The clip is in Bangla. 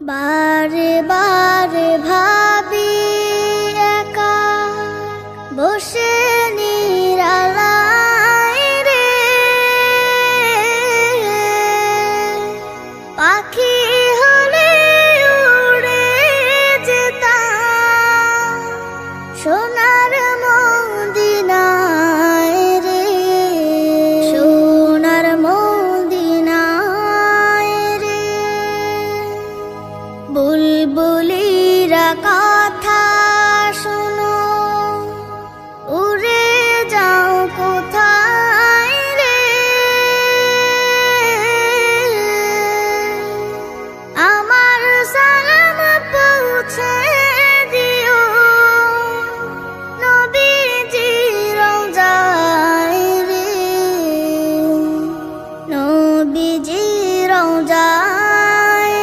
বারে বারে ভাবি একা বসে নিরালায় রে, পাখি হলে উড়ে যেতাম সোনার মদিনায় রে, সোনার মদিনায় রে। বুলবুলিরা কথা শোনো, উড়ে যাও কোথায় রে, আমার সালাম পৌঁছে